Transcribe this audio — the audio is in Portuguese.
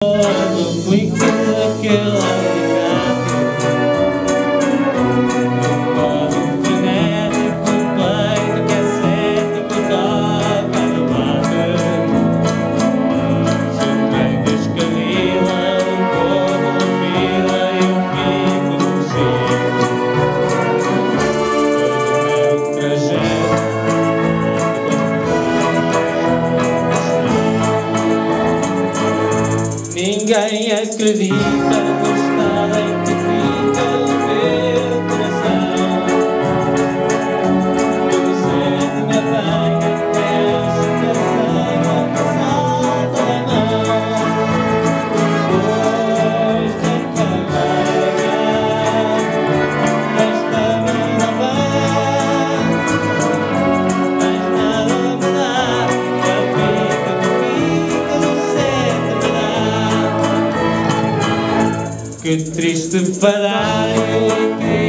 We could kill ninguém acredita no estado em que fica o meu coração. Tudo sempre me apanha, acho que sei o que salta a mão. Depois da carreira, esta vida vai, mas nada me dá, já fica comigo sempre dá. Que triste parar eu aqui.